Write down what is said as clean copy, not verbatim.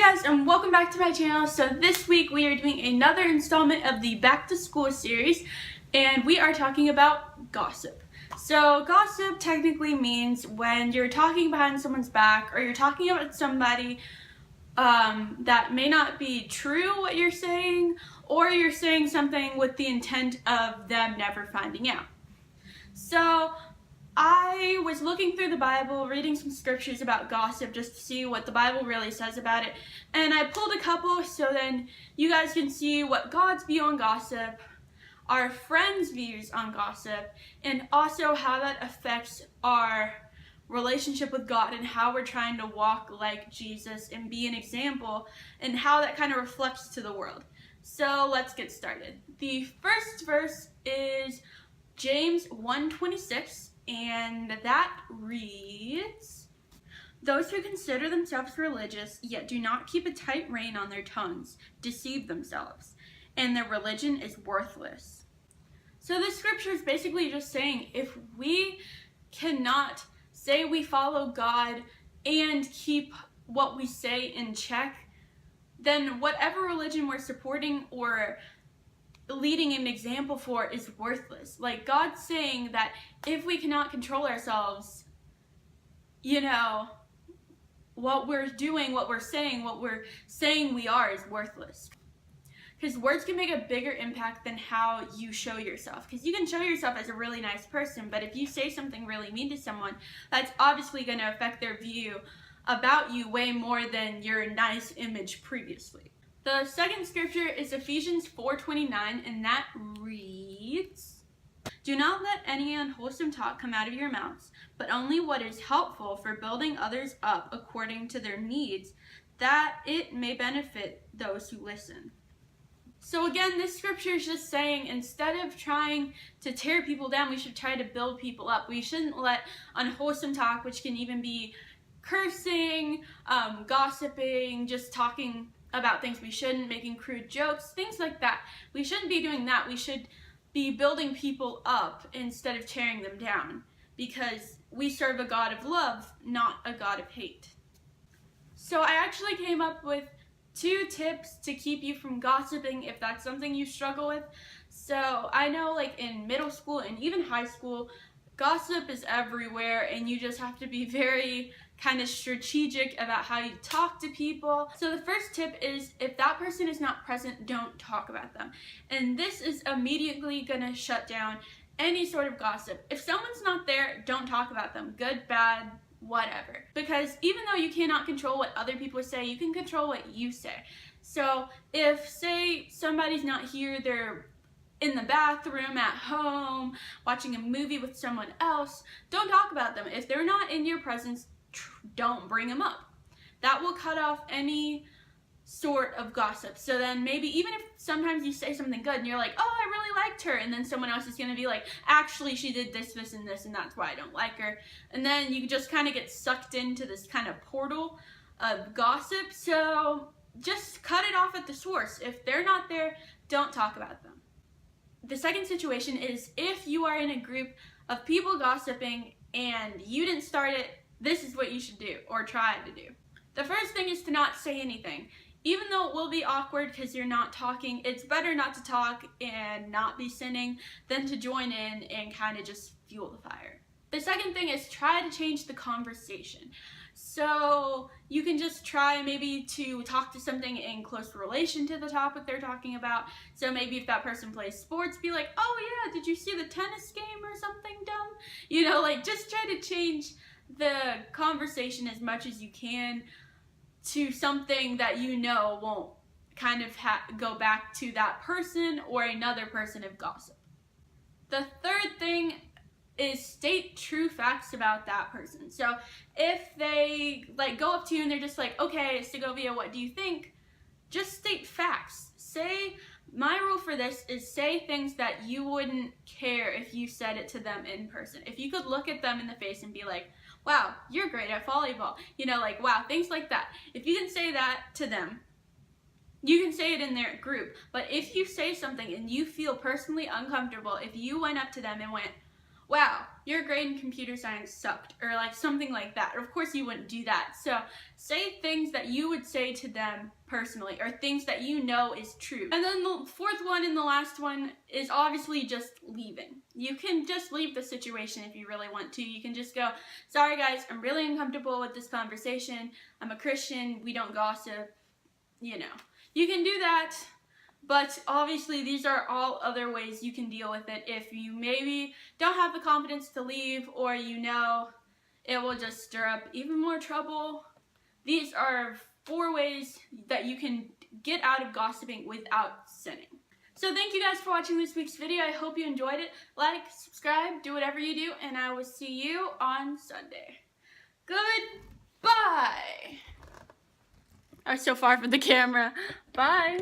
guys, and welcome back to my channel. So this week we are doing another installment of the Back to School series, and we are talking about gossip. So gossip technically means when you're talking behind someone's back, or you're talking about somebody that may not be true what you're saying, or you're saying something with the intent of them never finding out. So I was looking through the Bible, reading some scriptures about gossip just to see what the Bible really says about it. And I pulled a couple so then you guys can see what God's view on gossip, our friends' views on gossip, and also how that affects our relationship with God and how we're trying to walk like Jesus and be an example and how that kind of reflects to the world. So let's get started. The first verse is James 1:26. And that reads, "Those who consider themselves religious, yet do not keep a tight rein on their tongues, deceive themselves, and their religion is worthless." So this scripture is basically just saying if we cannot say we follow God and keep what we say in check, then whatever religion we're supporting or leading an example for is worthless. Like, God's saying that if we cannot control ourselves, what we're doing, what we're saying we are is worthless. Because words can make a bigger impact than how you show yourself. Because you can show yourself as a really nice person, but if you say something really mean to someone, that's obviously going to affect their view about you way more than your nice image previously. The second scripture is Ephesians 4:29, and that reads, "Do not let any unwholesome talk come out of your mouths, but only what is helpful for building others up according to their needs, that it may benefit those who listen." So again, this scripture is just saying instead of trying to tear people down, we should try to build people up. We shouldn't let unwholesome talk, which can even be cursing, gossiping, just talking about things we shouldn't, making crude jokes, things like that. We shouldn't be doing that. We should be building people up instead of tearing them down, because we serve a God of love, not a God of hate. So I actually came up with 2 tips to keep you from gossiping if that's something you struggle with. So I know, like, in middle school and even high school, gossip is everywhere, and you just have to be very kind of strategic about how you talk to people. So the first tip is if that person is not present, don't talk about them. And this is immediately gonna shut down any sort of gossip. If someone's not there, don't talk about them. Good, bad, whatever. Because even though you cannot control what other people say, you can control what you say. So if, say, somebody's not here, they're in the bathroom, at home, watching a movie with someone else, don't talk about them. If they're not in your presence, don't bring them up. That will cut off any sort of gossip. So then maybe even if sometimes you say something good and you're like, oh, I really liked her, and then someone else is going to be like, actually she did this, this, and this, and that's why I don't like her. And then you just kind of get sucked into this kind of portal of gossip. So just cut it off at the source. If they're not there, don't talk about them. The second situation is if you are in a group of people gossiping and you didn't start it, this is what you should do, or try to do. The first thing is to not say anything. Even though it will be awkward because you're not talking, it's better not to talk and not be sinning than to join in and kind of just fuel the fire. The second thing is try to change the conversation. So you can just try maybe to talk to something in close relation to the topic they're talking about. So maybe if that person plays sports, be like, oh yeah, did you see the tennis game or something dumb? Like, just try to change the conversation as much as you can to something that won't kind of go back to that person or another person of gossip. The third thing is state true facts about that person. So if they go up to you and they're just like, okay, Segovia, what do you think? Just state facts. My rule for this is say things that you wouldn't care if you said it to them in person. If you could look at them in the face and be like, wow, you're great at volleyball. Wow, things like that. If you can say that to them, you can say it in their group. But if you say something and you feel personally uncomfortable, if you went up to them and went, wow, your grade in computer science sucked, or like something like that. Of course you wouldn't do that. So say things that you would say to them personally, or things that you know is true. And then the fourth one and the last one is obviously just leaving. You can just leave the situation if you really want to. You can just go, sorry guys, I'm really uncomfortable with this conversation. I'm a Christian, we don't gossip, you know. You can do that. But obviously these are all other ways you can deal with it if you maybe don't have the confidence to leave, or you know it will just stir up even more trouble. These are 4 ways that you can get out of gossiping without sinning. So thank you guys for watching this week's video. I hope you enjoyed it. Like, subscribe, do whatever you do, and I will see you on Sunday. Goodbye. I'm so far from the camera. Bye.